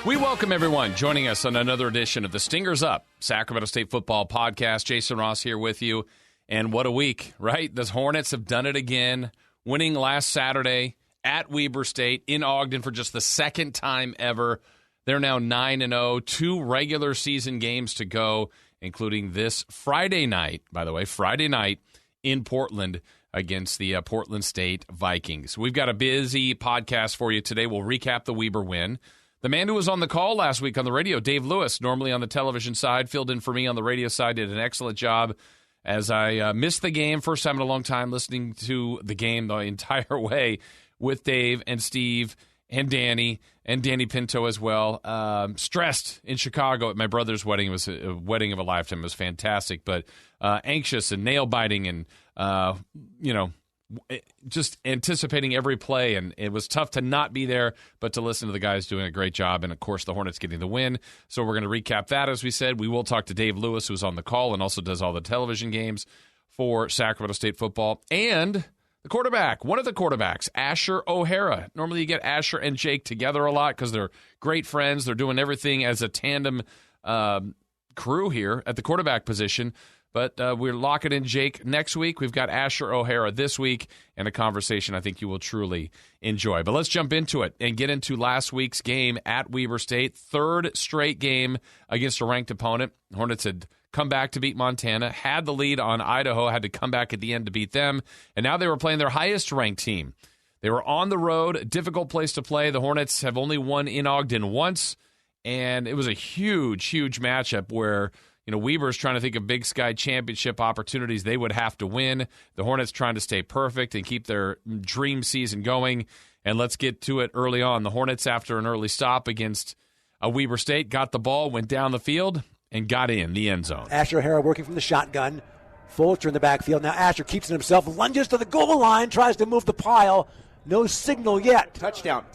We welcome everyone joining us on another edition of the Stingers Up, Sacramento State football podcast. Jason Ross here with you. And what a week, right? The Hornets have done it again, winning last Saturday at Weber State in Ogden for just the second time ever. They're now 9-0, 2 regular season games to go, including this Friday night, by the way, Friday night in Portland against the Portland State Vikings. We've got a busy podcast for you today. We'll recap the Weber win. The man who was on the call last week on the radio, Dave Lewis, normally on the television side, filled in for me on the radio side, did an excellent job as I missed the game. First time in a long time listening to the game the entire way with Dave and Steve and Danny Pinto as well. Stressed in Chicago at my brother's wedding. It was a wedding of a lifetime. It was fantastic, but anxious and nail-biting and, just anticipating every play, and it was tough to not be there, but to listen to the guys doing a great job, and of course the Hornets getting the win. So we're going to recap that, as we said. We will talk to Dave Lewis, who's on the call and also does all the television games for Sacramento State football, and the quarterback, one of the quarterbacks, Asher O'Hara. Normally you get Asher and Jake together a lot because they're great friends. They're doing everything as a tandem crew here at the quarterback position. But we're locking in Jake next week. We've got Asher O'Hara this week, and a conversation I think you will truly enjoy. But let's jump into it and get into last week's game at Weber State. Third straight game against a ranked opponent. Hornets had come back to beat Montana, had the lead on Idaho, had to come back at the end to beat them, and now they were playing their highest-ranked team. They were on the road, a difficult place to play. The Hornets have only won in Ogden once, and it was a huge, huge matchup where Weber's trying to think of Big Sky championship opportunities they would have to win. The Hornets trying to stay perfect and keep their dream season going. And let's get to it early on. The Hornets, after an early stop against Weber State, got the ball, went down the field, and got in the end zone. Asher O'Hara working from the shotgun. Fulcher in the backfield. Now Asher keeps it himself, lunges to the goal line, tries to move the pile. No signal yet. Touchdown.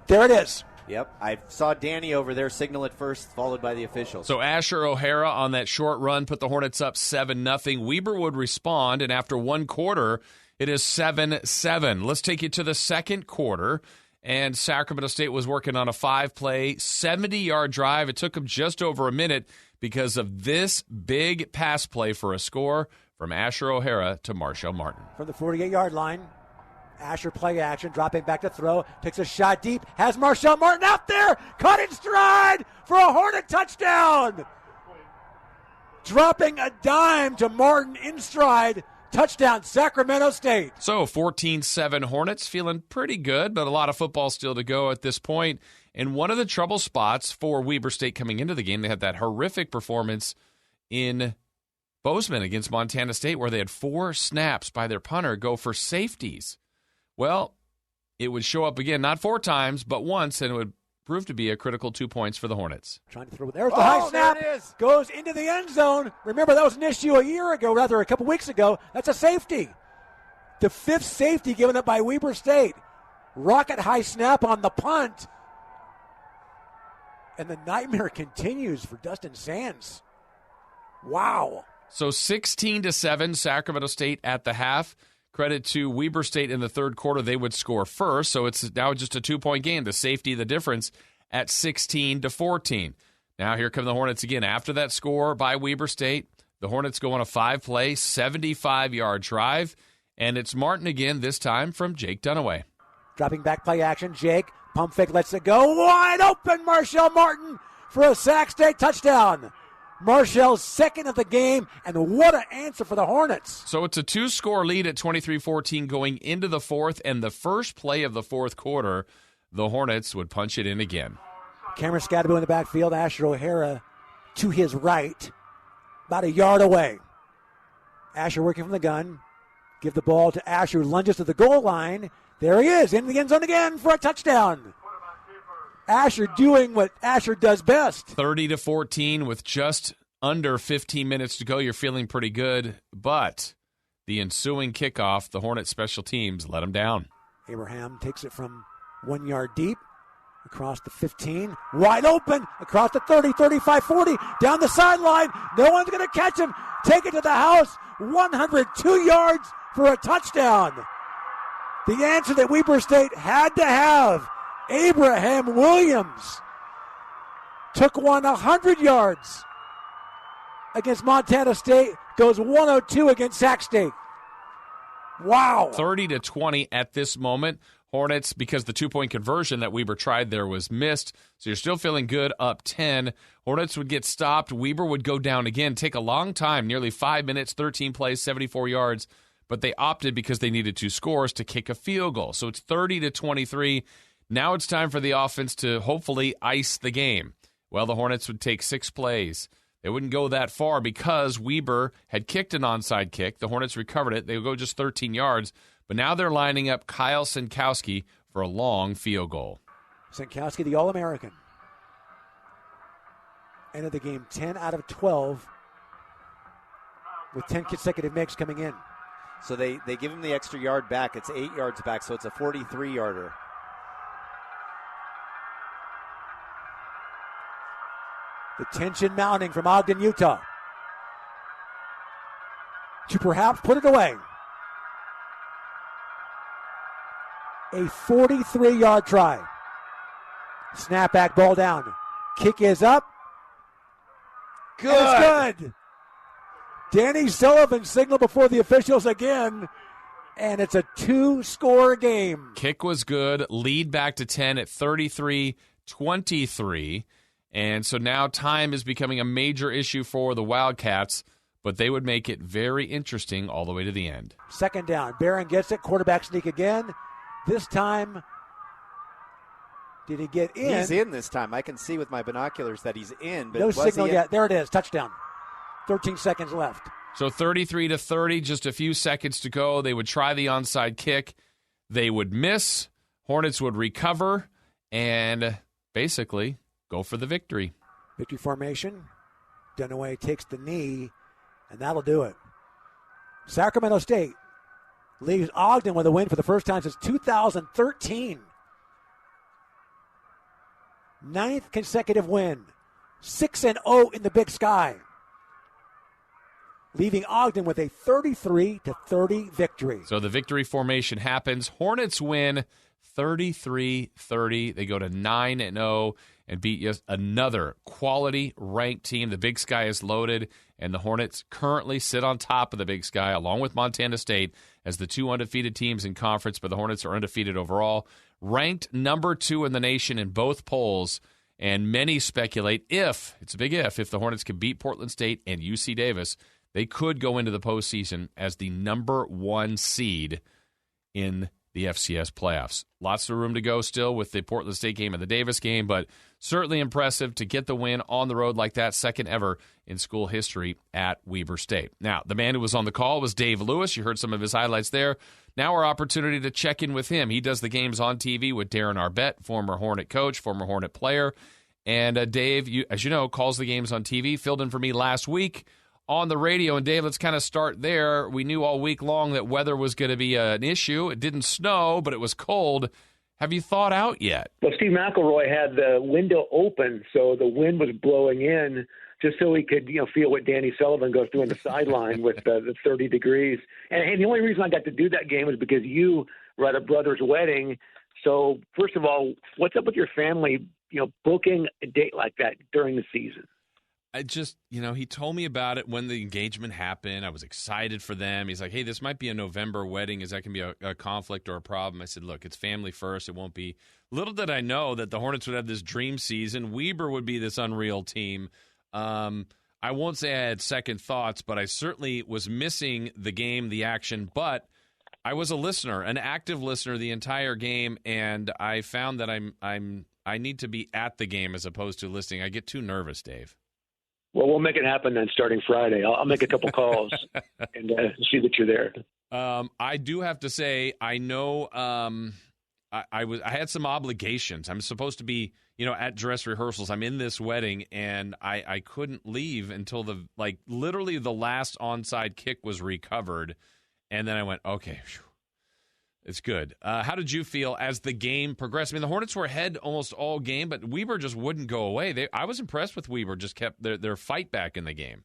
There it is. Yep, I saw Danny over there signal it first, followed by the officials. So Asher O'Hara on that short run put the Hornets up 7-0. Weber would respond, and after one quarter, it is 7-7. Let's take you to the second quarter, and Sacramento State was working on a 5-play, 70-yard drive. It took them just over a minute because of this big pass play for a score from Asher O'Hara to Marshall Martin. From the 48-yard line. Asher play action, dropping back to throw, takes a shot deep, has Marshall Martin out there, caught in stride for a Hornet touchdown. Dropping a dime to Martin in stride, touchdown Sacramento State. So 14-7 Hornets, feeling pretty good, but a lot of football still to go at this point. And one of the trouble spots for Weber State coming into the game, they had that horrific performance in Bozeman against Montana State where they had 4 snaps by their punter go for safeties. Well, it would show up again, not 4 times, but once, and it would prove to be a critical 2 points for the Hornets. Trying to throw. There's the high snap. There it is. Goes into the end zone. Remember, that was an issue a couple weeks ago. That's a safety. The 5th safety given up by Weber State. Rocket high snap on the punt. And the nightmare continues for Dustin Sands. Wow. So 16-7, Sacramento State at the half. Credit to Weber State in the third quarter. They would score first, so it's now just a 2-point game. The safety, the difference at 16-14. Now here come the Hornets again. After that score by Weber State, the Hornets go on a 5-play, 75-yard drive, and it's Martin again, this time from Jake Dunaway. Dropping back play action, Jake. Pump fake, lets it go. Wide open, Marshall Martin for a Sac State touchdown. Marshall's second of the game, and what an answer for the Hornets. So it's a 2-score lead at 23-14 going into the fourth, and the first play of the fourth quarter, the Hornets would punch it in again. Cameron Scadaboo in the backfield, Asher O'Hara to his right, about a yard away. Asher working from the gun. Give the ball to Asher, who lunges to the goal line. There he is, in the end zone again for a touchdown. Asher doing what Asher does best. 30-14 with just under 15 minutes to go. You're feeling pretty good, but the ensuing kickoff, the Hornet special teams let them down. Abraham takes it from 1 yard deep, across the 15, wide open, across the 30, 35, 40, down the sideline. No one's going to catch him. Take it to the house, 102 yards for a touchdown. The answer that Weber State had to have. Abraham Williams took one 100 yards against Montana State, goes 102 against Sac State. Wow. 30-20 at this moment. Hornets, because the two-point conversion that Weber tried there was missed, so you're still feeling good, up 10. Hornets would get stopped. Weber would go down again, take a long time, nearly 5 minutes, 13 plays, 74 yards, but they opted because they needed 2 scores to kick a field goal. So it's 30-23. Now it's time for the offense to hopefully ice the game. Well, the Hornets would take 6 plays. They wouldn't go that far because Weber had kicked an onside kick. The Hornets recovered it. They would go just 13 yards. But now they're lining up Kyle Sinkowski for a long field goal. Sinkowski, the All-American. Ended the game 10 out of 12 with 10 consecutive makes coming in. So they give him the extra yard back. It's 8 yards back, so it's a 43-yarder. The tension mounting from Ogden, Utah, to perhaps put it away. A 43-yard try. Snapback, ball down. Kick is up. Good. And it's good. Danny Sullivan signaled before the officials again, and it's a 2-score game. Kick was good. Lead back to 10 at 33-23. And so now time is becoming a major issue for the Wildcats, but they would make it very interesting all the way to the end. Second down. Barron gets it. Quarterback sneak again. This time, did he get in? He's in this time. I can see with my binoculars that he's in. But no signal yet. There it is. Touchdown. 13 seconds left. So 33-30, just a few seconds to go. They would try the onside kick. They would miss. Hornets would recover and basically go for the victory. Victory formation. Dunaway takes the knee, and that'll do it. Sacramento State leaves Ogden with a win for the first time since 2013. 9th consecutive win. 6-0 in the Big Sky. Leaving Ogden with a 33-30 victory. So the victory formation happens. Hornets win 33-30. They go to 9-0 and beat yet another quality ranked team. The Big Sky is loaded, and the Hornets currently sit on top of the Big Sky along with Montana State as the 2 undefeated teams in conference, but the Hornets are undefeated overall. Ranked number 2 in the nation in both polls, and many speculate if the Hornets can beat Portland State and UC Davis, they could go into the postseason as the number 1 seed in the FCS playoffs. Lots of room to go still with the Portland State game and the Davis game, but certainly impressive to get the win on the road like that, second ever in school history at Weber State. Now, the man who was on the call was Dave Lewis. You heard some of his highlights there. Now our opportunity to check in with him. He does the games on TV with Darren Arbett, former Hornet coach, former Hornet player. And Dave, as you know, calls the games on TV, filled in for me last week on the radio. And Dave, let's kind of start there. We knew all week long that weather was going to be an issue. It didn't snow, but it was cold. Have you thought out yet? Well, Steve McElroy had the window open, so the wind was blowing in just so he could, feel what Danny Sullivan goes through on the sideline with the 30 degrees. And the only reason I got to do that game was because you were at a brother's wedding. So, first of all, what's up with your family, booking a date like that during the season? I just, he told me about it when the engagement happened. I was excited for them. He's like, hey, this might be a November wedding. Is that going to be a conflict or a problem? I said, look, it's family first. It won't be. Little did I know that the Hornets would have this dream season. Weber would be this unreal team. I won't say I had second thoughts, but I certainly was missing the game, the action. But I was a listener, an active listener the entire game, and I found that I need to be at the game as opposed to listening. I get too nervous, Dave. Well, we'll make it happen then starting Friday. I'll make a couple calls and see that you're there. I do have to say, I know I had some obligations. I'm supposed to be, at dress rehearsals. I'm in this wedding, and I couldn't leave until literally the last onside kick was recovered. And then I went, okay, phew. It's good. How did you feel as the game progressed? I mean, the Hornets were ahead almost all game, but Weber just wouldn't go away. I was impressed with Weber, just kept their fight back in the game.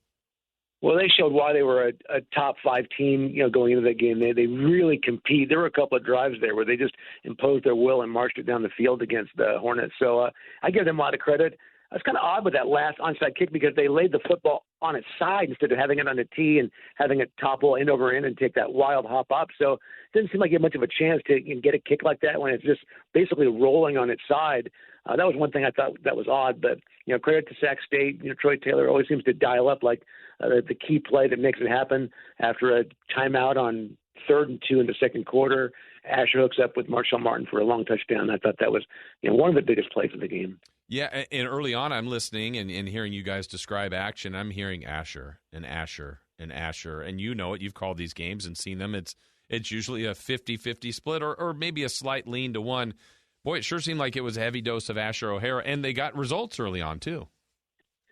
Well, they showed why they were a top 5 team, going into that game. They really compete. There were a couple of drives there where they just imposed their will and marched it down the field against the Hornets. So I give them a lot of credit. was kind of odd with that last onside kick because they laid the football on its side instead of having it on the tee and having it topple end over end and take that wild hop up. So it didn't seem like you had much of a chance to get a kick like that when it's just basically rolling on its side. That was one thing I thought that was odd. But, credit to Sac State. Troy Taylor always seems to dial up like the key play that makes it happen after a timeout on 3rd and 2 in the second quarter. Asher hooks up with Marshall Martin for a long touchdown. I thought that was one of the biggest plays of the game. Yeah, and early on I'm listening and hearing you guys describe action. I'm hearing Asher and Asher and Asher. And you know it. You've called these games and seen them. It's usually a 50-50 split or maybe a slight lean to one. Boy, it sure seemed like it was a heavy dose of Asher O'Hara, and they got results early on, too.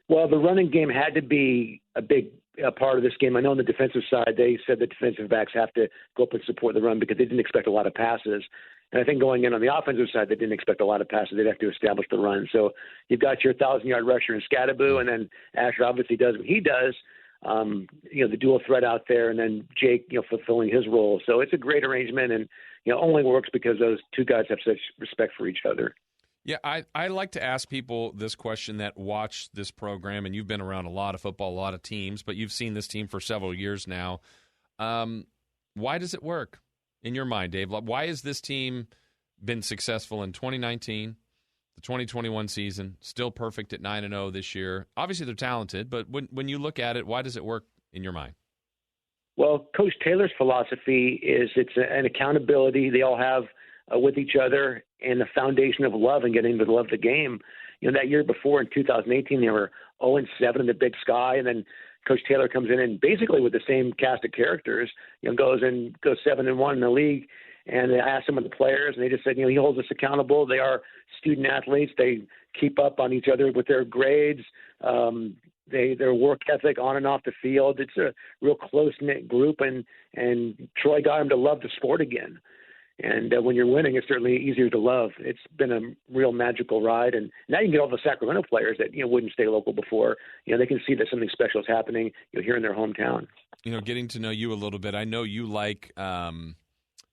Well, the running game had to be a big part of this game. I know on the defensive side, they said the defensive backs have to go up and support the run because they didn't expect a lot of passes. And I think going in on the offensive side, they didn't expect a lot of passes. They'd have to establish the run. So you've got your 1,000-yard rusher in Scadaboo, and then Asher obviously does what he does, the dual threat out there, and then Jake, fulfilling his role. So it's a great arrangement, and only works because those two guys have such respect for each other. Yeah, I like to ask people this question that watch this program, and you've been around a lot of football, a lot of teams, but you've seen this team for several years now. Why does it work in your mind, Dave? Why has this team been successful in 2019, the 2021 season, still perfect at 9-0 this year? Obviously, they're talented, but when you look at it, why does it work in your mind? Well, Coach Taylor's philosophy is it's an accountability they all have with each other and the foundation of love and getting to love the game. That year before in 2018, they were 0-7 in the Big Sky, and then Coach Taylor comes in and basically with the same cast of characters, goes 7-1 in the league. And they asked some of the players, and they just said, he holds us accountable. They are student athletes. They keep up on each other with their grades. Their work ethic on and off the field. It's a real close-knit group, and Troy got them to love the sport again. And when you're winning, it's certainly easier to love. It's been a real magical ride. And now you can get all the Sacramento players that wouldn't stay local before. They can see that something special is happening here in their hometown. Getting to know you a little bit, I know you like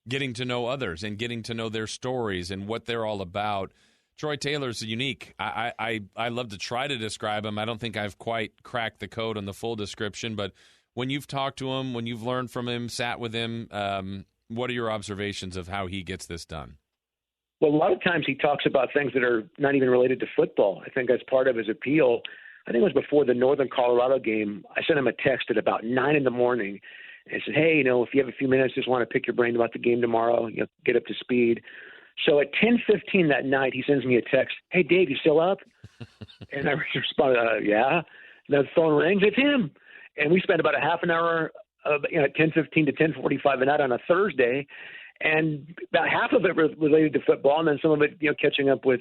getting to know others and getting to know their stories and what they're all about. Troy Taylor's unique. I love to try to describe him. I don't think I've quite cracked the code on the full description, but when you've talked to him, when you've learned from him, sat with him, what are your observations of how he gets this done? Well, a lot of times he talks about things that are not even related to football. I think that's part of his appeal. I think it was before the Northern Colorado game. I sent him a text at about 9 in the morning and said, hey, if you have a few minutes, just want to pick your brain about the game tomorrow, get up to speed. So at 10:15 that night, he sends me a text, hey, Dave, you still up? And I responded, yeah. And the phone rings, it's him. And we spent about a half an hour at 10:15 to 10:45 a night on a Thursday, and about half of it related to football, and then some of it, catching up with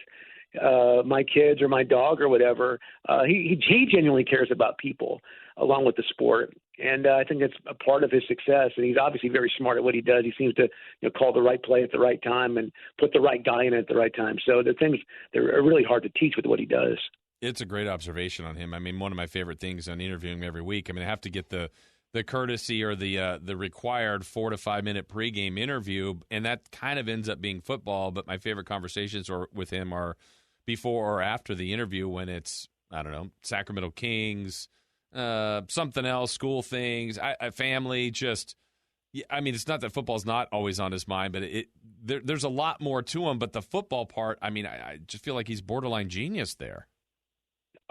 my kids or my dog or whatever. He genuinely cares about people along with the sport, and I think that's a part of his success. And he's obviously very smart at what he does. He seems to call the right play at the right time and put the right guy in at the right time. So the things that are really hard to teach with what he does. It's a great observation on him. I mean, one of my favorite things on interviewing him every week. I have to get the courtesy or the required 4 to 5 minute pregame interview, and that kind of ends up being football. But my favorite conversations with him are before or after the interview when it's, I don't know, Sacramento Kings, something else, school things, family. Just, it's not that football's not always on his mind, but there's a lot more to him. But the football part, I just feel like he's borderline genius there.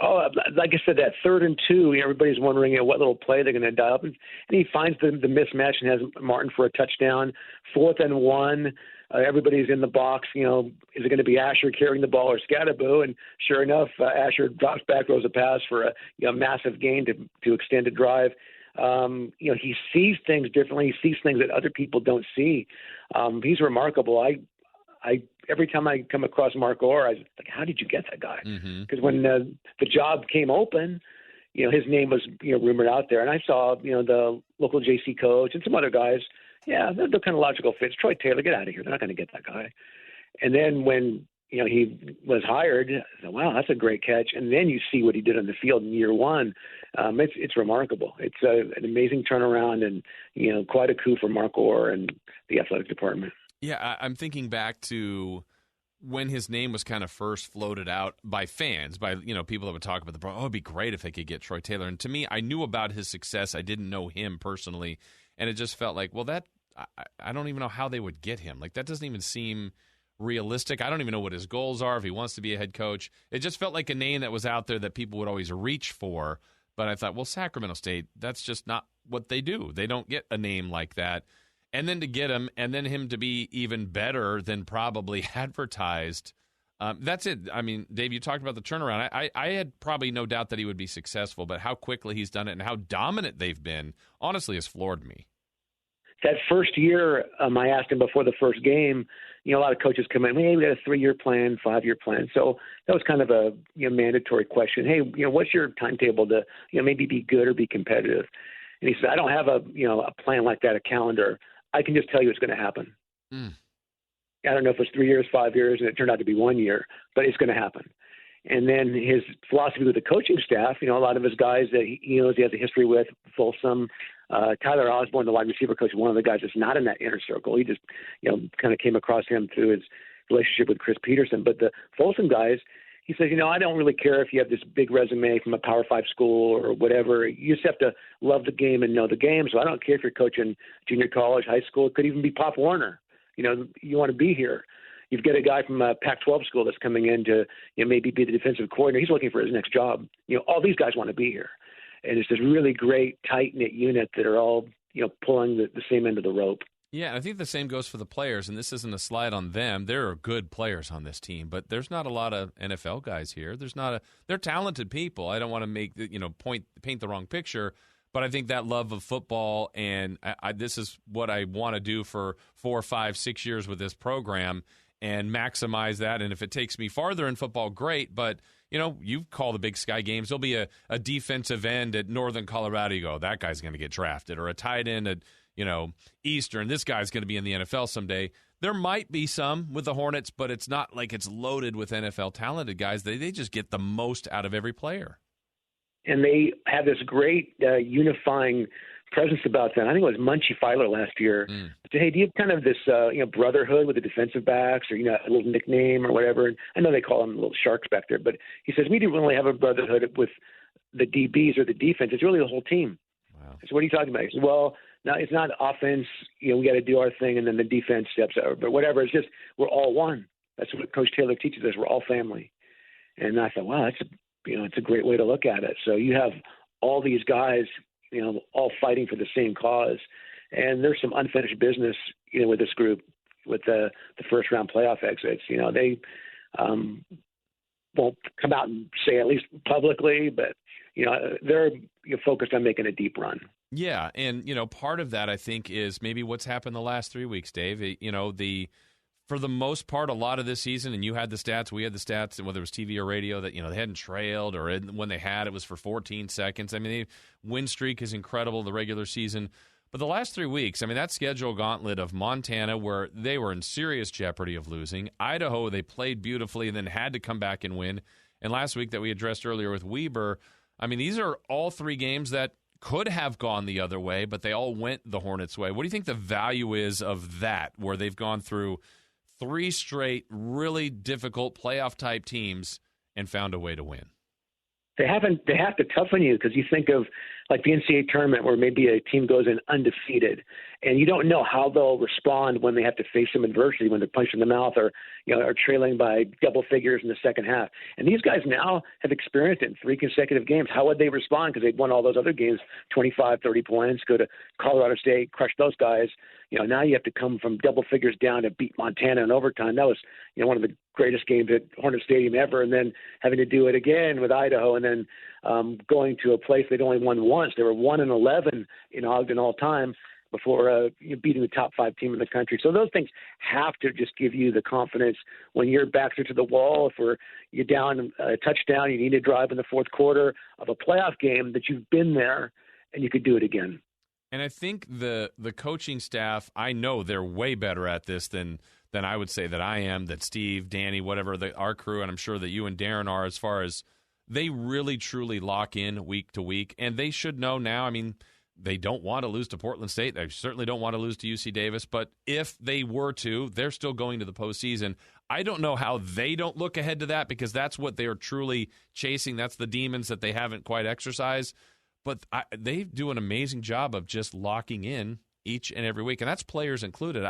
Oh, like I said, that 3rd and 2, everybody's wondering what little play they're going to dial up. And he finds the mismatch and has Martin for a touchdown. 4th and 1, everybody's in the box. Is it going to be Asher carrying the ball or Scadaboo? And sure enough, Asher drops back, throws a pass for a massive gain to extend a drive. He sees things differently. He sees things that other people don't see. He's remarkable. I every time I come across Mark Orr, I was like, how did you get that guy? Because when the job came open, his name was rumored out there, and I saw the local JC coach and some other guys. Yeah, they're kind of logical fits. Troy Taylor, get out of here. They're not going to get that guy. And then when he was hired, I said, wow, that's a great catch. And then you see what he did on the field in year one. It's remarkable. It's an amazing turnaround, and quite a coup for Mark Orr and the athletic department. Yeah, I'm thinking back to when his name was kind of first floated out by fans, by people that would talk about it'd be great if they could get Troy Taylor. And to me, I knew about his success. I didn't know him personally, and it just felt like, well, that I don't even know how they would get him. Like, that doesn't even seem realistic. I don't even know what his goals are, if he wants to be a head coach. It just felt like a name that was out there that people would always reach for. But I thought, well, Sacramento State, that's just not what they do. They don't get a name like that. And then to get him, and then him to be even better than probably advertised. That's it. I mean, Dave, you talked about the turnaround. I had probably no doubt that he would be successful, but how quickly he's done it and how dominant they've been, honestly, has floored me. That first year, I asked him before the first game, a lot of coaches come in, hey, we got a 3-year plan, 5-year plan. So that was kind of a mandatory question. Hey, what's your timetable to maybe be good or be competitive? And he said, I don't have a plan like that, a calendar. I can just tell you it's going to happen. I don't know if it's 3 years, 5 years, and it turned out to be 1 year, but it's going to happen. And then his philosophy with the coaching staff, a lot of his guys that he knows he has a history with, Folsom, Tyler Osborne, the wide receiver coach, one of the guys that's not in that inner circle. He just, kind of came across him through his relationship with Chris Peterson. But the Folsom guys, he says, I don't really care if you have this big resume from a Power 5 school or whatever. You just have to love the game and know the game. So I don't care if you're coaching junior college, high school. It could even be Pop Warner. You want to be here. You've got a guy from a Pac-12 school that's coming in to maybe be the defensive coordinator. He's looking for his next job. All these guys want to be here. And it's this really great, tight-knit unit that are all, pulling the same end of the rope. Yeah, I think the same goes for the players, and this isn't a slight on them. There are good players on this team, but there's not a lot of NFL guys here. They're talented people. I don't want to make paint the wrong picture, but I think that love of football, and this is what I want to do for 4, 5, 6 years with this program and maximize that. And if it takes me farther in football, great, but you call the Big Sky games. There'll be a defensive end at Northern Colorado. You go, that guy's going to get drafted, or a tight end at Eastern. This guy's going to be in the NFL someday. There might be some with the Hornets, but it's not like it's loaded with NFL talented guys. They just get the most out of every player. And they have this great unifying presence about them. I think it was Munchie Filer last year. Said, hey, do you have kind of this brotherhood with the defensive backs, or a little nickname or whatever? And I know they call them little sharks back there, but he says we don't really have a brotherhood with the DBs or the defense. It's really the whole team. Wow. So what are you talking about? He said, well, no, it's not offense. We got to do our thing, and then the defense steps over. But whatever, it's just we're all one. That's what Coach Taylor teaches us. We're all family. And I thought, wow, it's a great way to look at it. So you have all these guys, all fighting for the same cause. And there's some unfinished business, with this group, with the first round playoff exits. They won't come out and say, at least publicly, but they're focused on making a deep run. Yeah, and part of that I think is maybe what's happened the last 3 weeks, Dave. For the most part, a lot of this season, and you had the stats, we had the stats, and whether it was TV or radio, that they hadn't trailed, or when they had, it was for 14 seconds. I mean, the win streak is incredible, the regular season. But the last 3 weeks, I mean, that schedule gauntlet of Montana, where they were in serious jeopardy of losing. Idaho, they played beautifully and then had to come back and win. And last week that we addressed earlier with Weber, I mean, these are all 3 games that could have gone the other way, but they all went the Hornets' way. What do you think the value is of that, where they've gone through 3 straight really difficult playoff-type teams and found a way to win? They have to toughen you, because you think of like the NCAA tournament where maybe a team goes in undefeated, and you don't know how they'll respond when they have to face some adversity, when they're punched in the mouth or are trailing by double figures in the second half. And these guys now have experienced it in 3 consecutive games. How would they respond? Because they'd won all those other games, 25, 30 points, go to Colorado State, crush those guys. Now you have to come from double figures down to beat Montana in overtime. That was, one of the greatest games at Hornet Stadium ever. And then having to do it again with Idaho, and then going to a place they'd only won once. They were 1-11 in Ogden all time before beating the top 5 team in the country. So those things have to just give you the confidence when your backs are to the wall. If you're down a touchdown, you need to drive in the fourth quarter of a playoff game, that you've been there and you could do it again. And I think the coaching staff, I know they're way better at this than I would say that I am, that Steve, Danny, whatever, our crew, and I'm sure that you and Darren are, as far as they really, truly lock in week to week. And they should know now. I mean, They don't want to lose to Portland State. They certainly don't want to lose to UC Davis. But if they were to, they're still going to the postseason. I don't know how they don't look ahead to that, because that's what they are truly chasing. That's the demons that they haven't quite exercised. But they do an amazing job of just locking in each and every week, and that's players included.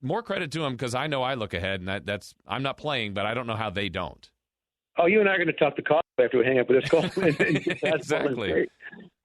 More credit to them, because I know I look ahead, and that's I'm not playing, but I don't know how they don't. Oh, you and I are going to talk to Colin after we hang up with this call. Exactly.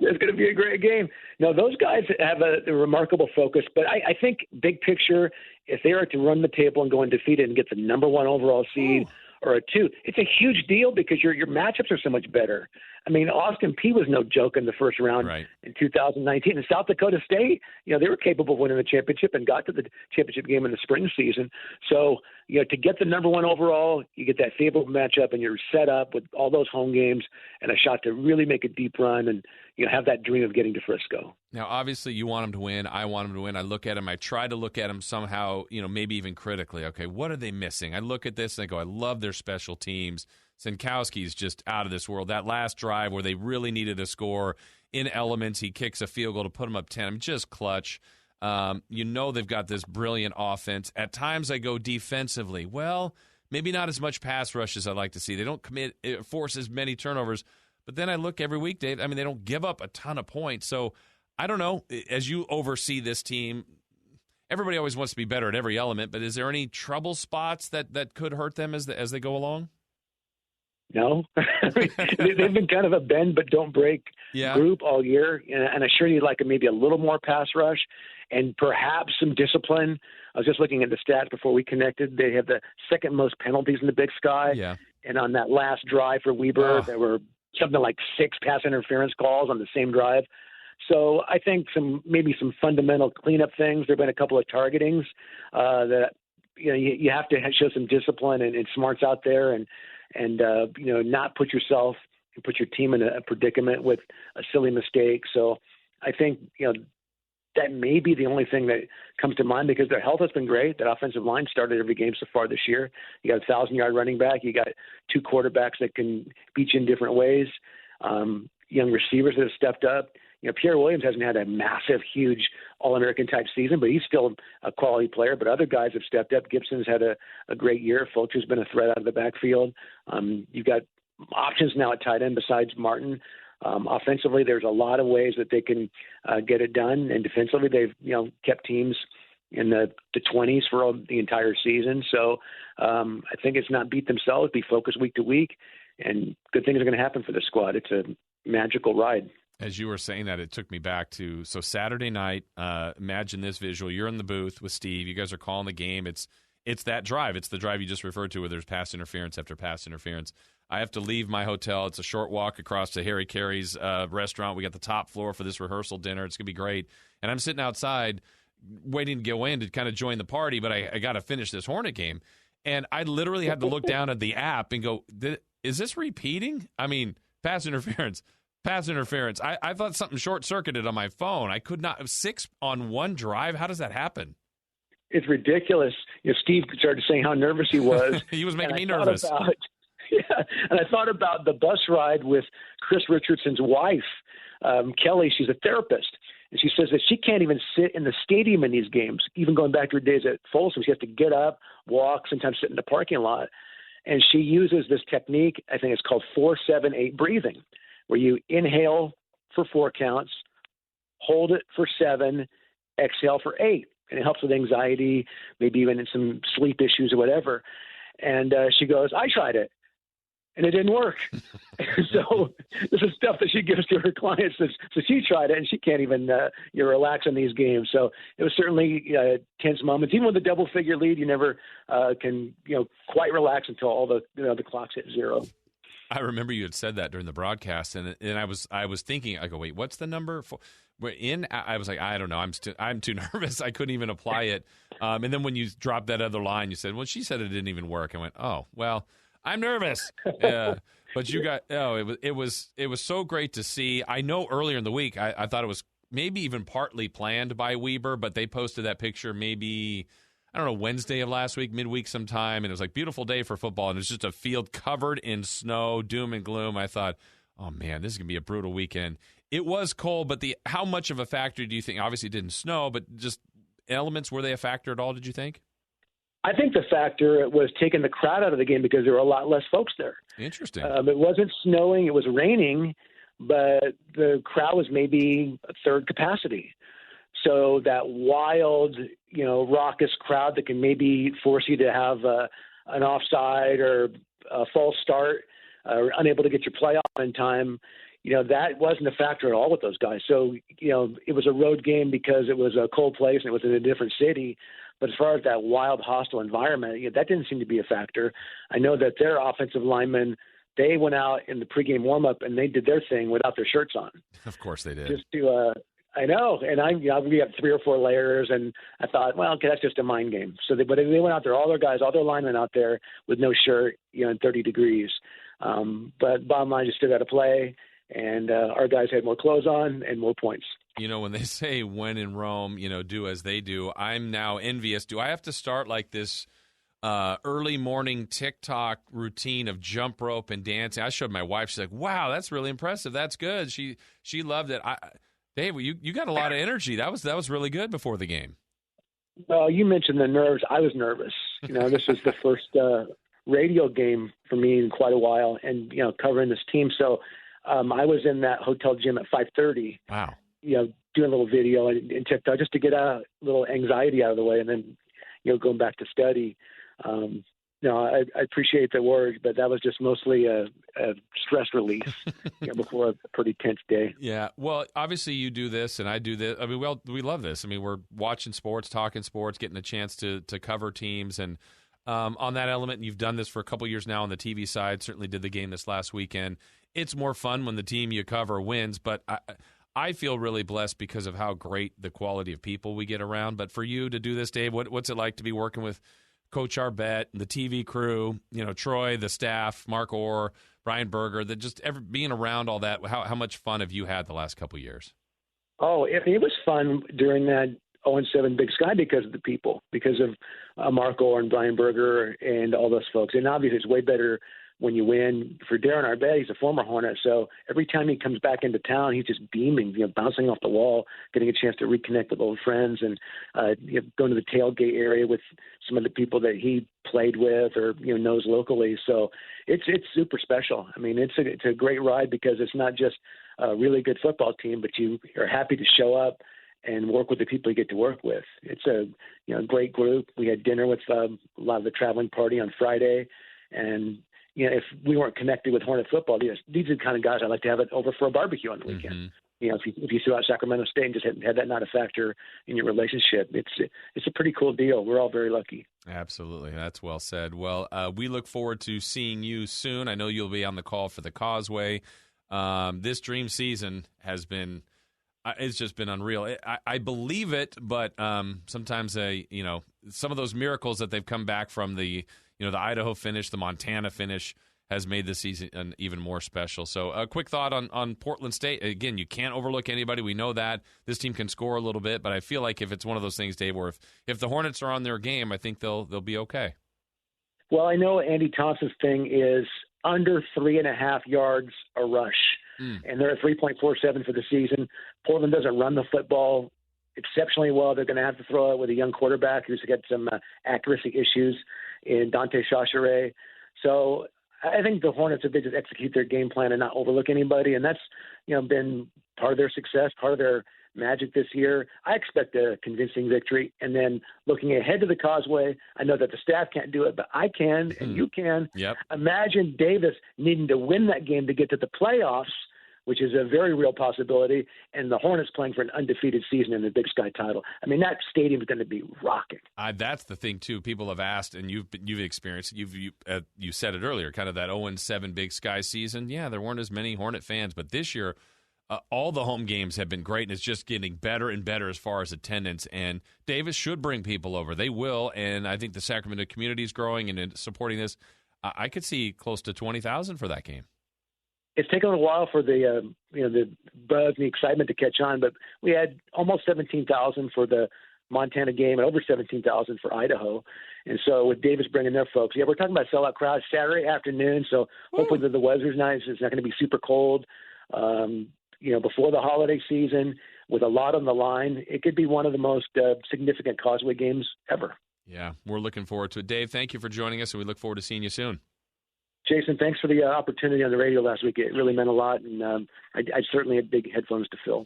It's going to be a great game. No, those guys have a remarkable focus, but I think big picture, if they are to run the table and go undefeated and get the number 1 overall seed or a 2, it's a huge deal, because your matchups are so much better. I mean, Austin Peay was no joke in the first round in 2019. And South Dakota State, they were capable of winning the championship and got to the championship game in the spring season. So, to get the number 1 overall, you get that favorable matchup, and you're set up with all those home games and a shot to really make a deep run and, have that dream of getting to Frisco. Now, obviously, you want them to win. I want them to win. I look at them. I try to look at them somehow, maybe even critically. Okay, what are they missing? I look at this and I go, I love their special teams. Sinkowski's just out of this world. That last drive where they really needed a score in elements, he kicks a field goal to put them up 10. I mean, just clutch. They've got this brilliant offense. At times I go defensively. Well, maybe not as much pass rush as I'd like to see. They don't force as many turnovers. But then I look every week, Dave. I mean, they don't give up a ton of points. So I don't know. As you oversee this team, everybody always wants to be better at every element. But is there any trouble spots that could hurt them as they go along? No. They've been kind of a bend but don't break group all year. And I sure you'd like maybe a little more pass rush and perhaps some discipline. I was just looking at the stats before we connected. They have the second most penalties in the Big Sky. Yeah. And on that last drive for Weber, there were something like 6 pass interference calls on the same drive. So I think maybe some fundamental cleanup things. There have been a couple of targetings that you have to show some discipline and smarts out there, and not put yourself and put your team in a predicament with a silly mistake. So I think that may be the only thing that comes to mind, because their health has been great. That offensive line started every game so far this year. You got a 1,000-yard running back. You got 2 quarterbacks that can beat you in different ways. Young receivers that have stepped up. Pierre Williams hasn't had a massive, huge All-American type season, but he's still a quality player. But other guys have stepped up. Gibson's had a great year. Fulcher's been a threat out of the backfield. You've got options now at tight end besides Martin. Offensively, there's a lot of ways that they can get it done, and defensively, they've kept teams in the 20s for the entire season. So I think it's not beat themselves, be focused week to week, and good things are going to happen for the squad. It's a magical ride. As you were saying that, it took me back to Saturday night. Imagine this visual: you're in the booth with Steve. You guys are calling the game. It's that drive. It's the drive you just referred to, where there's pass interference after pass interference. I have to leave my hotel. It's a short walk across to Harry Carey's restaurant. We got the top floor for this rehearsal dinner. It's going to be great. And I'm sitting outside waiting to go in to kind of join the party, but I got to finish this Hornet game. And I literally had to look down at the app and go, is this repeating? I mean, pass interference. I thought something short-circuited on my phone. I could not. 6 on one drive? How does that happen? It's ridiculous. Steve started saying how nervous he was. He was making me nervous. And I thought about the bus ride with Chris Richardson's wife, Kelly. She's a therapist. And she says that she can't even sit in the stadium in these games, even going back to her days at Folsom. She has to get up, walk, sometimes sit in the parking lot. And she uses this technique, I think it's called 4-7-8 breathing, where you inhale for 4 counts, hold it for 7, exhale for 8. And it helps with anxiety, maybe even in some sleep issues or whatever. And she goes, I tried it, and it didn't work. So this is stuff that she gives to her clients. So she tried it, and she can't even relax in these games. So it was certainly tense moments. Even with a double-figure lead, you never can quite relax until all the clocks hit 0. I remember you had said that during the broadcast, and I was thinking, I go, wait, what's the number for? I was like, I don't know, I'm too nervous. I couldn't even apply it. And then when you dropped that other line, you said, well, she said it didn't even work. I went, oh, well, I'm nervous. But you got, it was so great to see. I know earlier in the week, I thought it was maybe even partly planned by Weber, but they posted that picture maybe, I don't know, Wednesday of last week, midweek sometime, and it was like beautiful day for football, and it was just a field covered in snow, doom and gloom. I thought, oh man, this is gonna be a brutal weekend. it was cold, but how much of a factor do you think? Obviously, it didn't snow, but just elements, were they a factor at all, did you think? I think the factor was taking the crowd out of the game because there were a lot less folks there. Interesting. It wasn't snowing, it was raining, but the crowd was maybe a third capacity. So that wild, raucous crowd that can maybe force you to have an offside or a false start, unable to get your playoff in time, that wasn't a factor at all with those guys. So, it was a road game because it was a cold place and it was in a different city. But as far as that wild, hostile environment, that didn't seem to be a factor. I know that their offensive linemen, they went out in the pregame warm-up and they did their thing without their shirts on. Of course they did. Just to, I know, and we have 3 or 4 layers, and I thought, well, okay, that's just a mind game. But they went out there, all their guys, all their linemen out there with no shirt, in 30 degrees. But bottom line, just still got to play, and our guys had more clothes on and more points. When they say when in Rome, do as they do, I'm now envious. Do I have to start like this early morning TikTok routine of jump rope and dancing? I showed my wife. She's like, wow, that's really impressive. That's good. She loved it. Dave, you got a lot of energy. That was really good before the game. Well, you mentioned the nerves. I was nervous. This was the first radio game for me in quite a while, and covering this team. So I was in that hotel gym at 5:30. Wow. Doing a little video and TikTok just to get a little anxiety out of the way, and then going back to study. I appreciate the words, but that was just mostly a stress release before a pretty tense day. Yeah. Well, obviously you do this and I do this. I mean, we love this. I mean, we're watching sports, talking sports, getting a chance to cover teams. And on that element, you've done this for a couple years now on the TV side, certainly did the game this last weekend. It's more fun when the team you cover wins, but I feel really blessed because of how great the quality of people we get around. But for you to do this, Dave, what's it like to be working with Coach Arbette, the TV crew, Troy, the staff, Mark Orr, Brian Berger, that just being around all that? How much fun have you had the last couple of years? Oh, it was fun during that 0-7 Big Sky because of the people, because of Mark Orr and Brian Berger and all those folks. And obviously it's way better when you win. For Darren Arbette, he's a former Hornet, so every time he comes back into town, he's just beaming, bouncing off the wall, getting a chance to reconnect with old friends, and going to the tailgate area with some of the people that he played with or knows locally. So it's super special. I mean, it's a great ride because it's not just a really good football team, but you are happy to show up and work with the people you get to work with. It's a great group. We had dinner with a lot of the traveling party on Friday, and if we weren't connected with Hornet football, these are the kind of guys I'd like to have it over for a barbecue on the weekend. Mm-hmm. If you threw out Sacramento State and just had that not a factor in your relationship, it's a pretty cool deal. We're all very lucky. Absolutely. That's well said. Well, we look forward to seeing you soon. I know you'll be on the call for the Causeway. This dream season has been it's just been unreal. I believe it, but sometimes some of those miracles that they've come back from the Idaho finish, the Montana finish has made this season even more special. So a quick thought on Portland State. Again, you can't overlook anybody. We know that. This team can score a little bit, but I feel like if it's one of those things, Dave, where if the Hornets are on their game, I think they'll be okay. Well, I know Andy Thompson's thing is under 3.5 yards a rush, and they're at 3.47 for the season. Portland doesn't run the football exceptionally well. They're going to have to throw it with a young quarterback who's got some accuracy issues in Dante Chachere. So I think the Hornets, if they just execute their game plan and not overlook anybody, and that's been part of their success, part of their magic this year. I expect a convincing victory. And then looking ahead to the Causeway, I know that the staff can't do it, but I can, and you can. Yep. Imagine Davis needing to win that game to get to the playoffs, which is a very real possibility, and the Hornets playing for an undefeated season in the Big Sky title. I mean, that stadium is going to be rocking. That's the thing, too. People have asked, and you've experienced it. You said it earlier, kind of that 0-7 Big Sky season. Yeah, there weren't as many Hornet fans, but this year, all the home games have been great, and it's just getting better and better as far as attendance. And Davis should bring people over. They will, and I think the Sacramento community is growing and supporting this. I could see close to 20,000 for that game. It's taken a while for the the buzz and the excitement to catch on, but we had almost 17,000 for the Montana game and over 17,000 for Idaho. And so with Davis bringing their folks, we're talking about sellout crowds Saturday afternoon. So hopefully the weather's nice. It's not going to be super cold. before the holiday season with a lot on the line. It could be one of the most significant Causeway games ever. Yeah, we're looking forward to it. Dave, thank you for joining us, and we look forward to seeing you soon. Jason, thanks for the opportunity on the radio last week. It really meant a lot, and I certainly had big headphones to fill.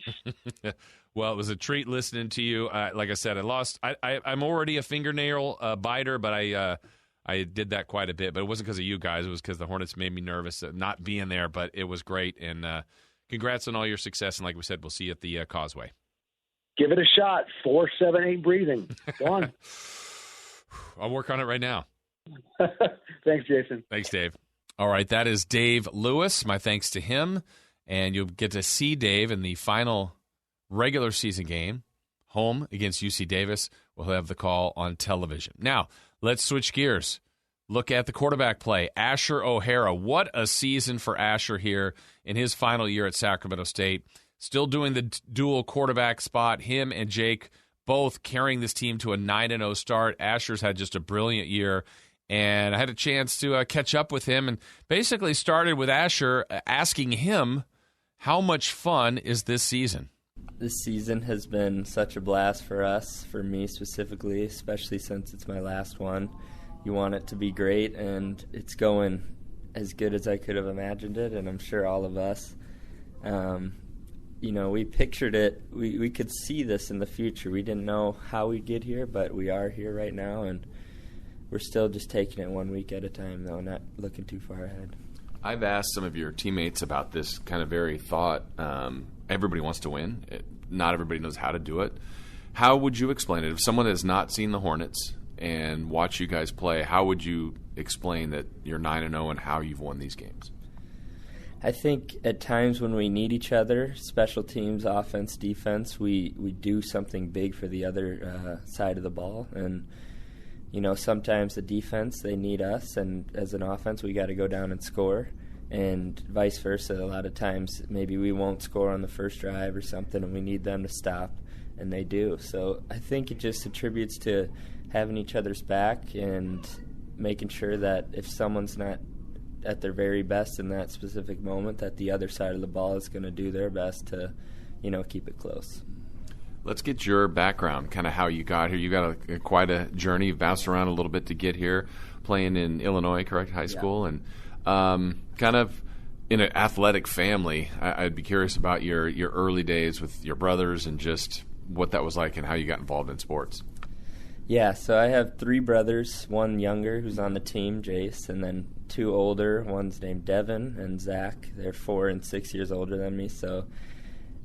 Well, it was a treat listening to you. Like I said, I'm already a fingernail biter, but I did that quite a bit. But it wasn't because of you guys. It was because the Hornets made me nervous not being there. But it was great, and congrats on all your success. And like we said, we'll see you at the Causeway. Give it a shot. 4, 7, 8 breathing. Go on. I'll work on it right now. Thanks, Jason. Thanks, Dave. All right, that is Dave Lewis. My thanks to him. And you'll get to see Dave in the final regular season game, home against UC Davis. We'll have the call on television. Now, let's switch gears. Look at the quarterback play. Asher O'Hara. What a season for Asher here in his final year at Sacramento State. Still doing the dual quarterback spot. Him and Jake both carrying this team to a 9-0 start. Asher's had just a brilliant year. And I had a chance to catch up with him and basically started with Asher asking him, how much fun is this season? This season has been such a blast for us, for me specifically, especially since it's my last one. You want it to be great, and it's going as good as I could have imagined it, and I'm sure all of us. We pictured it. We could see this in the future. We didn't know how we'd get here, but we are here right now, and we're still just taking it 1 week at a time, though, not looking too far ahead. I've asked some of your teammates about this kind of very thought. Everybody wants to win. Not everybody knows how to do it. How would you explain it? If someone has not seen the Hornets and watched you guys play, how would you explain that you're 9-0 and how you've won these games? I think at times when we need each other, special teams, offense, defense, we do something big for the other side of the ball. And sometimes the defense, they need us, and as an offense, we got to go down and score, and vice versa. A lot of times, maybe we won't score on the first drive or something, and we need them to stop, and they do. So I think it just attributes to having each other's back and making sure that if someone's not at their very best in that specific moment, that the other side of the ball is going to do their best to, keep it close. Let's get your background, kind of how you got here. You got quite a journey. You bounced around a little bit to get here, playing in Illinois, correct, high school, and kind of in an athletic family. I'd be curious about your early days with your brothers and just what that was like and how you got involved in sports. Yeah, so I have 3 brothers, one younger who's on the team, Jace, and then 2 older. One's named Devin and Zach. They're 4 and 6 years older than me, so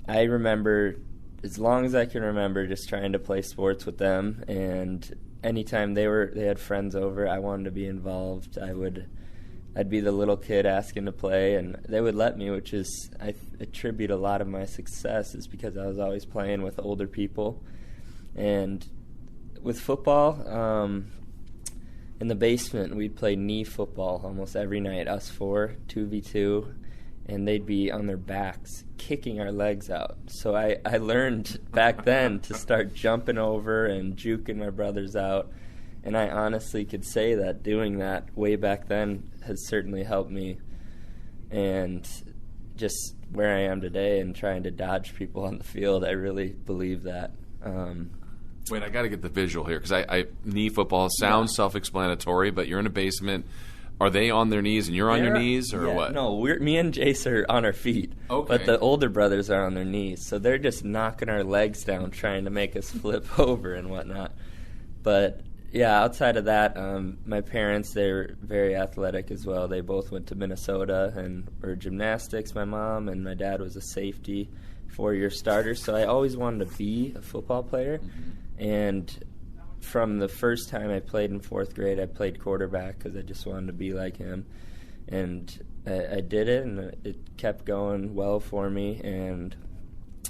I remember, as long as I can remember, just trying to play sports with them, and anytime they had friends over, I wanted to be involved. I'd be the little kid asking to play, and they would let me, which is, I attribute a lot of my success is because I was always playing with older people. And with football, in the basement, we'd play knee football almost every night, us 4, 2v2, and they'd be on their backs kicking our legs out. So I learned back then to start jumping over and juking my brothers out, and I honestly could say that doing that way back then has certainly helped me, and just where I am today and trying to dodge people on the field, I really believe that. Wait, I got to get the visual here because knee football sounds self-explanatory, but you're in a basement. Are they on their knees and you're on your knees, or what? No, me and Jace are on our feet, but the older brothers are on their knees, so they're just knocking our legs down, trying to make us flip over and whatnot. But yeah, outside of that, my parents, they're very athletic as well. They both went to Minnesota and were gymnastics, my mom, and my dad was a safety, 4-year starter, so I always wanted to be a football player. And from the first time I played in 4th grade, I played quarterback because I just wanted to be like him. And I did it, and it kept going well for me. And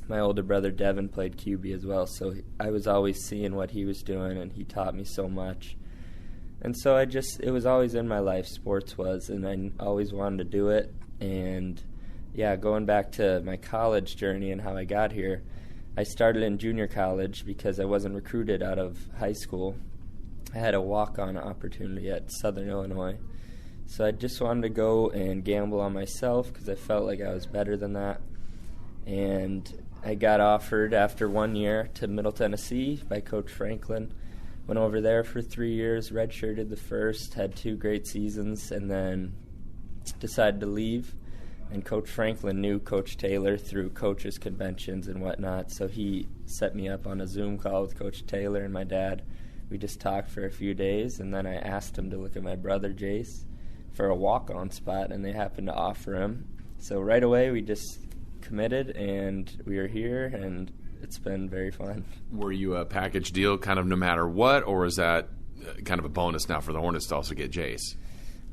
my older brother, Devin, played QB as well. So I was always seeing what he was doing, and he taught me so much. And so it was always in my life, sports was, and I always wanted to do it. And, yeah, going back to my college journey and how I got here, I started in junior college because I wasn't recruited out of high school. I had a walk-on opportunity at Southern Illinois. So I just wanted to go and gamble on myself because I felt like I was better than that. And I got offered after 1 year to Middle Tennessee by Coach Franklin. Went over there for 3 years, redshirted the first, had 2 great seasons, and then decided to leave. And Coach Franklin knew Coach Taylor through coaches' conventions and whatnot, so he set me up on a Zoom call with Coach Taylor and my dad. We just talked for a few days, and then I asked him to look at my brother Jace for a walk-on spot, and they happened to offer him. So right away we just committed, and we are here, and it's been very fun. Were you a package deal kind of no matter what, or is that kind of a bonus now for the Hornets to also get Jace?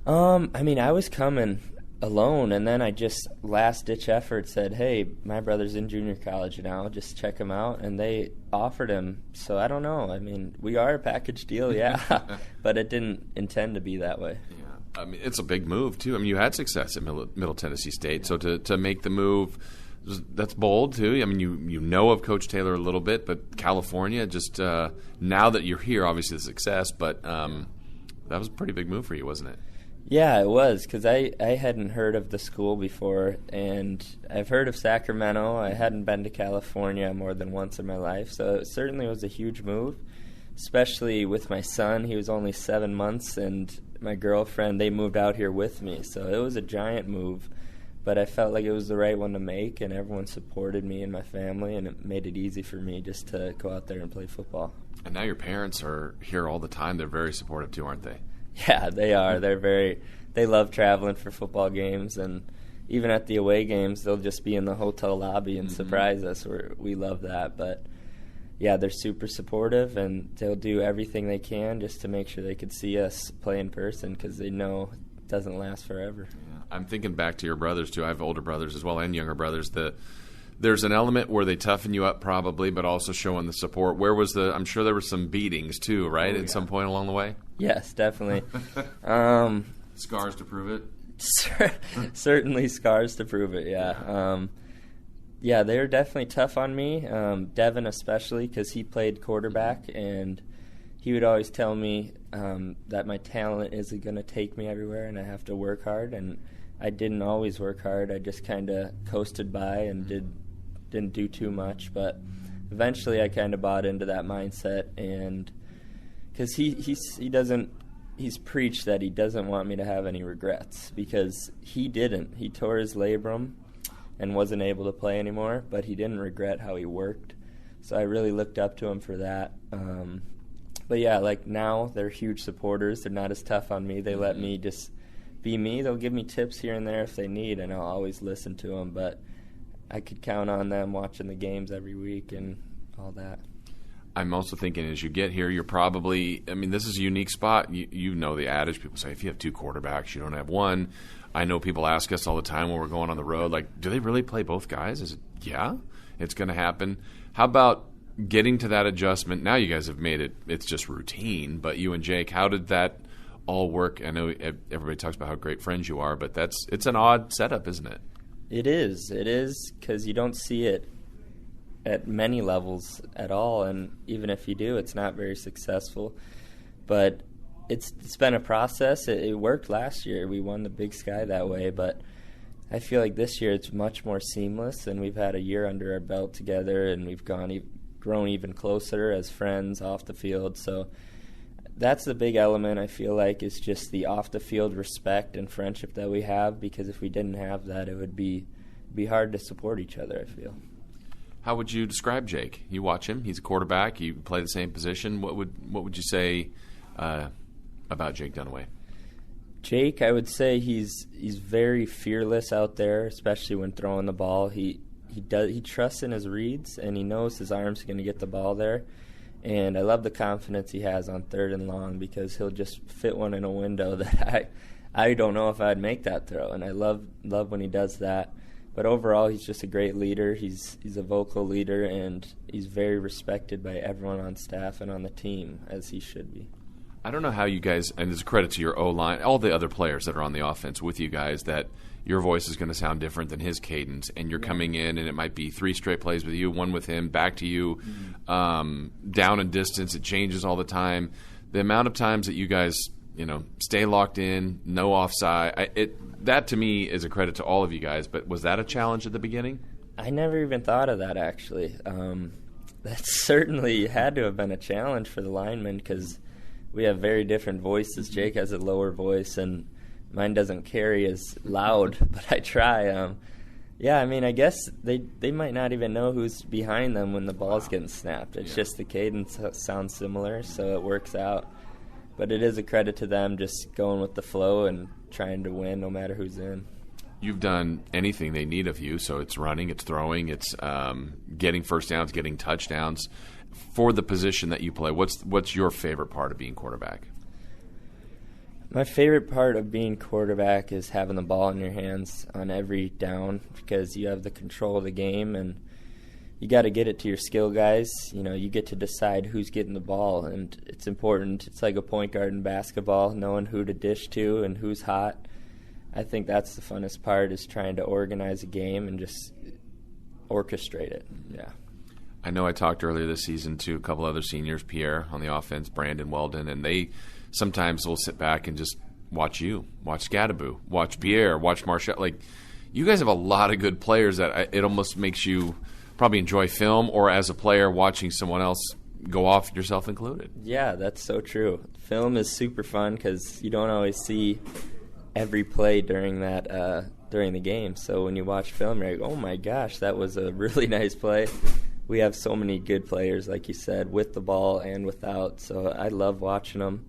I mean, I was coming alone, and then I just last-ditch effort said, hey, my brother's in junior college now, just check him out, and they offered him. So I don't know. I mean, we are a package deal, yeah, but it didn't intend to be that way. Yeah, I mean, it's a big move, too. I mean, you had success at Middle Tennessee State, so to make the move, that's bold, too. I mean, you know of Coach Taylor a little bit, but California, just now that you're here, obviously the success, but that was a pretty big move for you, wasn't it? Yeah, it was, because I hadn't heard of the school before, and I've heard of Sacramento. I hadn't been to California more than once in my life, so it certainly was a huge move, especially with my son. He was only 7 months, and my girlfriend, they moved out here with me, so it was a giant move. But I felt like it was the right one to make, and everyone supported me and my family, and it made it easy for me just to go out there and play football. And now your parents are here all the time. They're very supportive too, aren't they? Yeah, they are. They love traveling for football games, and even at the away games, they'll just be in the hotel lobby and surprise us. We love that. But, yeah, they're super supportive, and they'll do everything they can just to make sure they could see us play in person because they know it doesn't last forever. Yeah. I'm thinking back to your brothers, too. I have older brothers as well and younger brothers. There's an element where they toughen you up probably, but also showing the support. I'm sure there were some beatings, too, right, at some point along the way? Yes, definitely. Scars to prove it? Certainly scars to prove it, yeah. Yeah, they were definitely tough on me, Devin especially, because he played quarterback, and he would always tell me that my talent isn't going to take me everywhere and I have to work hard, and I didn't always work hard. I just kind of coasted by and didn't do too much, but eventually I kind of bought into that mindset, and because he's preached that he doesn't want me to have any regrets, because he didn't. He tore his labrum and wasn't able to play anymore, but he didn't regret how he worked, so I really looked up to him for that. But yeah, like now they're huge supporters. They're not as tough on me. They let me just be me. They'll give me tips here and there if they need, and I'll always listen to them, but I could count on them watching the games every week and all that. I'm also thinking as you get here, you're probably – I mean, this is a unique spot. You know the adage. People say if you have 2 quarterbacks, you don't have one. I know people ask us all the time when we're going on the road, like, do they really play both guys? Is it, yeah, it's going to happen. How about getting to that adjustment? Now you guys have made it – it's just routine, but you and Jake, how did that all work? I know everybody talks about how great friends you are, but it's an odd setup, isn't it? It is, because you don't see it at many levels at all, and even if you do, it's not very successful. But it's been a process. It worked last year. We won the Big Sky that way, but I feel like this year it's much more seamless, and we've had a year under our belt together, and we've grown even closer as friends off the field. So that's the big element, I feel like, is just the off-the-field respect and friendship that we have, because if we didn't have that, it would be hard to support each other, I feel. How would you describe Jake? You watch him. He's a quarterback. You play the same position. What would you say about Jake Dunaway? Jake, I would say he's very fearless out there, especially when throwing the ball. He trusts in his reads, and he knows his arm's going to get the ball there. And I love the confidence he has on 3rd and long, because he'll just fit one in a window that I don't know if I'd make that throw. And I love when he does that. But overall, he's just a great leader. He's a vocal leader, and he's very respected by everyone on staff and on the team, as he should be. I don't know how you guys, and there's a credit to your O-line, all the other players that are on the offense with you guys, that your voice is going to sound different than his cadence, and you're coming in, and it might be 3 straight plays with you, 1 with him, back to you, down in distance. It changes all the time. The amount of times that you guys, stay locked in, no offside, that to me is a credit to all of you guys. But was that a challenge at the beginning? I never even thought of that, actually. That certainly had to have been a challenge for the linemen because we have very different voices. Jake has a lower voice, and mine doesn't carry as loud, but I try. Yeah, I mean, I guess they might not even know who's behind them when the ball's getting snapped. It's just the cadence sounds similar, so it works out. But it is a credit to them just going with the flow and trying to win no matter who's in. You've done anything they need of you, so it's running, it's throwing, it's getting first downs, getting touchdowns. For the position that you play, what's your favorite part of being quarterback? My favorite part of being quarterback is having the ball in your hands on every down because you have the control of the game and you got to get it to your skill guys. You get to decide who's getting the ball, and it's important. It's like a point guard in basketball, knowing who to dish to and who's hot. I think that's the funnest part is trying to organize a game and just orchestrate it. Yeah. I know I talked earlier this season to a couple other seniors, Pierre on the offense, Brandon Weldon, and they sometimes will sit back and just watch you, watch Scadaboo, watch Pierre, watch Marshall. Like, you guys have a lot of good players that it almost makes you probably enjoy film or as a player watching someone else go off, yourself included. Yeah, that's so true. Film is super fun because you don't always see every play during the game. So when you watch film, you're like, oh my gosh, that was a really nice play. We have so many good players, like you said, with the ball and without. So I love watching them.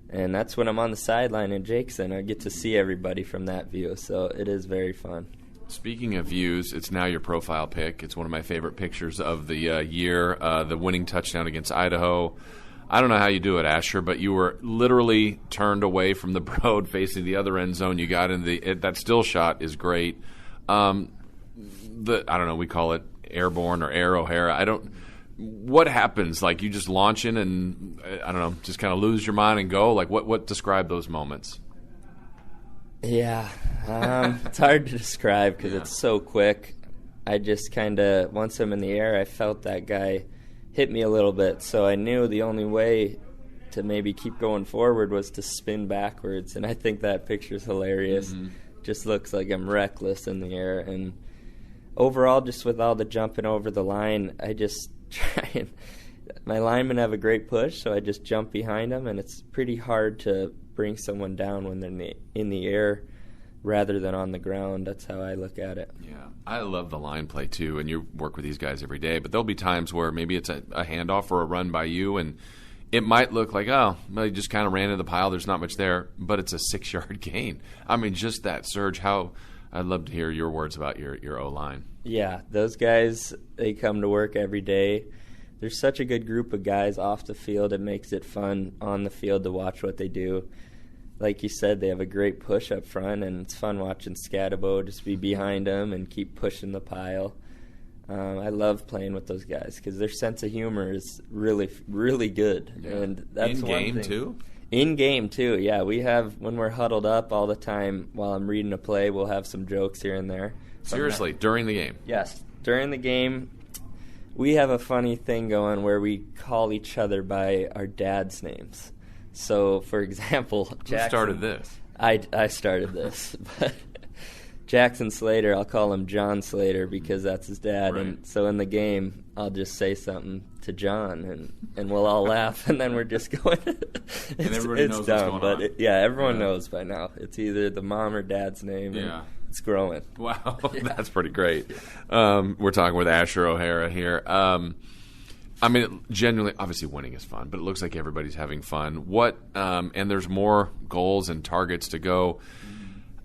And that's when I'm on the sideline in Jackson. I get to see everybody from that view. So it is very fun. Speaking of views, it's now your profile pic. It's one of my favorite pictures of the year, the winning touchdown against Idaho. I don't know how you do it, Asher, but you were literally turned away from the road facing the other end zone. You got in that still shot is great. I don't know, we call it airborne or air O'Hara. What happens? Like, you just launch in and, I don't know, just kind of lose your mind and go? Like, what describe those moments? Yeah, it's hard to describe because it's so quick. I just kind of, once I'm in the air, I felt that guy hit me a little bit, so I knew the only way to maybe keep going forward was to spin backwards, and I think that picture's hilarious. Just looks like I'm reckless in the air, and overall, just with all the jumping over the line, I just try and my linemen have a great push, so I just jump behind them, and it's pretty hard to bring someone down when they're in the air rather than on the ground. That's how I look at it. Yeah, I love the line play too, and you work with these guys every day, but there'll be times where maybe it's a handoff or a run by you, and it might look like, oh, they just kind of ran into the pile, there's not much there, but it's a 6-yard gain. I mean, just that surge. I'd love to hear your words about your O-line. Yeah, those guys, they come to work every day. There's such a good group of guys off the field. It makes it fun on the field to watch what they do. Like you said, they have a great push up front, and it's fun watching Scadabo just be behind them and keep pushing the pile. I love playing with those guys because their sense of humor is really, really good. Yeah. And that's one in-game, thing. too? In-game, too, yeah. We have, when we're huddled up all the time while I'm reading a play, we'll have some jokes here and there. Seriously, during the game? Yes. During the game, we have a funny thing going where we call each other by our dad's names. So, for example, Jackson. Who started this? I started this. But Jackson Slater, I'll call him John Slater because that's his dad. Right. And so in the game, I'll just say something to John, and we'll all laugh, and then we're just going. Everybody knows dumb, what's going on. Everyone knows by now. It's either the mom or dad's name. Yeah. It's growing. Wow, that's pretty great. We're talking with Asher O'Hara here. I mean, genuinely, obviously winning is fun, but it looks like everybody's having fun. And there's more goals and targets to go.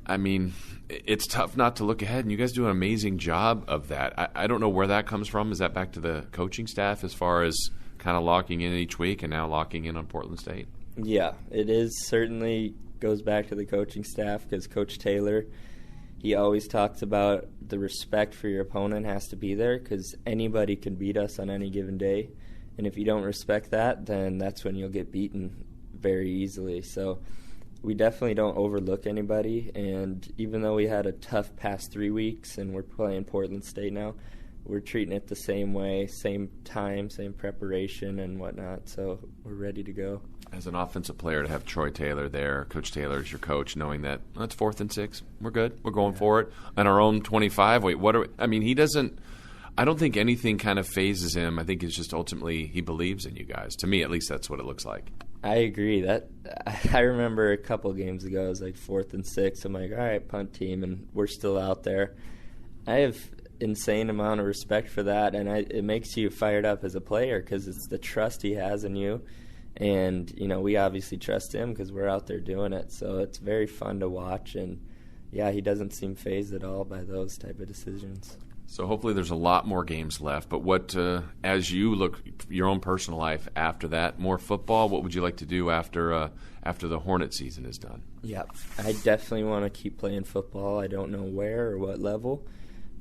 I mean, it's tough not to look ahead, and you guys do an amazing job of that. I don't know where that comes from. Is that back to the coaching staff as far as kind of locking in each week and now locking in on Portland State? Yeah, it is certainly goes back to the coaching staff because Coach Taylor, he always talks about the respect for your opponent has to be there because anybody can beat us on any given day. And if you don't respect that, then that's when you'll get beaten very easily. So we definitely don't overlook anybody. And even though we had a tough past 3 weeks and we're playing Portland State now, we're treating it the same way, same time, same preparation and whatnot. So we're ready to go. As an offensive player, to have Troy Taylor there, Coach Taylor is your coach, knowing that it's 4th and 6, we're good, we're going for it. On our own 25, wait, what are we? I mean, he doesn't. I don't think anything kind of phases him. I think it's just ultimately he believes in you guys. To me, at least, that's what it looks like. I agree. I remember a couple games ago, it was like 4th and 6. I'm like, all right, punt team, and we're still out there. I have insane amount of respect for that, and it makes you fired up as a player because it's the trust he has in you. And, we obviously trust him because we're out there doing it. So it's very fun to watch. And, yeah, he doesn't seem fazed at all by those type of decisions. So hopefully there's a lot more games left. But what, as you look your own personal life after that, more football, what would you like to do after the Hornet season is done? Yeah, I definitely want to keep playing football. I don't know where or what level,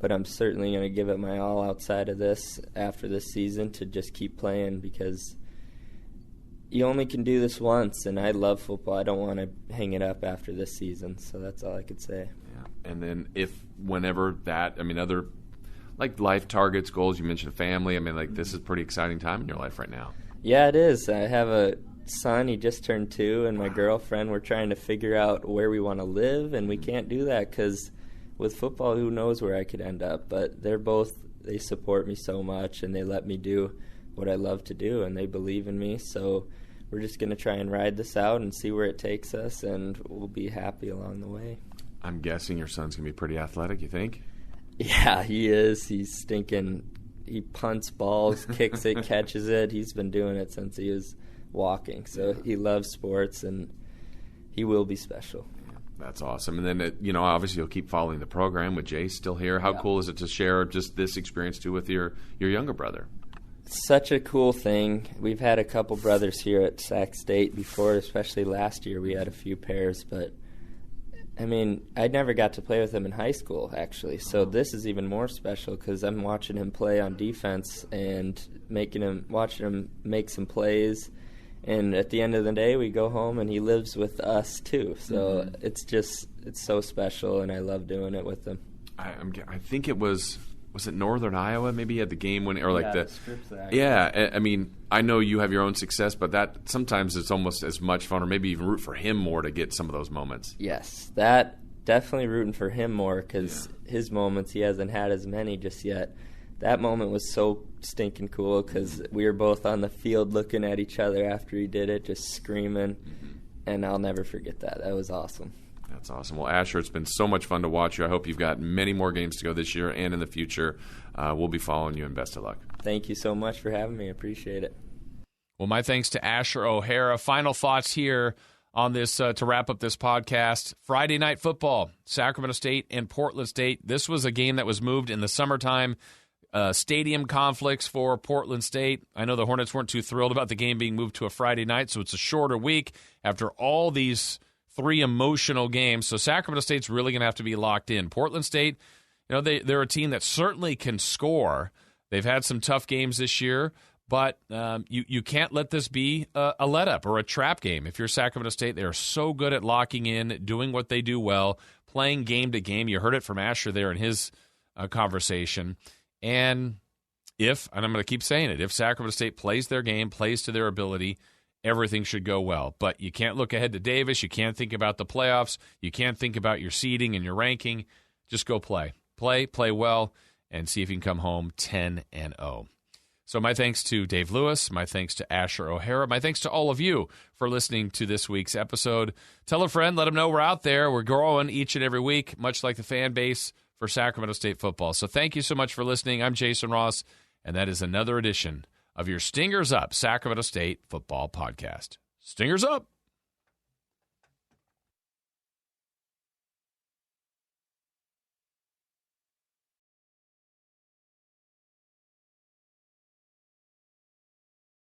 but I'm certainly going to give it my all outside of this after this season to just keep playing because you only can do this once, and I love football. I don't want to hang it up after this season, so that's all I could say. Yeah. And then whenever that, other like life targets, goals, you mentioned family. This is a pretty exciting time in your life right now. Yeah, it is. I have a son. He just turned 2, and my girlfriend. We're trying to figure out where we want to live, and we can't do that because with football, who knows where I could end up. But they support me so much, and they let me do what I love to do, and they believe in me. So we're just going to try and ride this out and see where it takes us, and we'll be happy along the way. I'm guessing your son's going to be pretty athletic, you think? Yeah, he is. He's stinking. He punts balls, kicks it, catches it. He's been doing it since he was walking. So he loves sports, and he will be special. That's awesome. And then, obviously you'll keep following the program with Jay still here. How cool is it to share just this experience, too, with your younger brother? Such a cool thing. We've had a couple brothers here at Sac State before, especially last year. We had a few pairs, but I never got to play with him in high school, actually. So this is even more special because I'm watching him play on defense and watching him make some plays. And at the end of the day, we go home and he lives with us too. So it's so special, and I love doing it with him. I think it was it Northern Iowa? Maybe he had the game when, or like the scripts. Yeah, I know you have your own success, but that sometimes it's almost as much fun, or maybe even root for him more to get some of those moments. Yes, that definitely rooting for him more because his moments, he hasn't had as many just yet. That moment was so stinking cool because we were both on the field looking at each other after he did it, just screaming, and I'll never forget that. That was awesome. That's awesome. Well, Asher, it's been so much fun to watch you. I hope you've got many more games to go this year and in the future. We'll be following you, and best of luck. Thank you so much for having me. I appreciate it. Well, my thanks to Asher O'Hara. Final thoughts here on this to wrap up this podcast. Friday night football, Sacramento State and Portland State. This was a game that was moved in the summertime. Stadium conflicts for Portland State. I know the Hornets weren't too thrilled about the game being moved to a Friday night, so it's a shorter week after all these 3 emotional games. So Sacramento State's really going to have to be locked in. Portland State, they're a team that certainly can score. They've had some tough games this year, but you can't let this be a let-up or a trap game. If you're Sacramento State, they are so good at locking in, doing what they do well, playing game to game. You heard it from Asher there in his conversation. And I'm going to keep saying it, if Sacramento State plays their game, plays to their ability, everything should go well. But you can't look ahead to Davis. You can't think about the playoffs. You can't think about your seeding and your ranking. Just go play. Play well, and see if you can come home 10-0. So my thanks to Dave Lewis. My thanks to Asher O'Hara. My thanks to all of you for listening to this week's episode. Tell a friend. Let them know we're out there. We're growing each and every week, much like the fan base for Sacramento State football. So thank you so much for listening. I'm Jason Ross, and that is another edition of your Stingers Up Sacramento State Football Podcast. Stingers Up!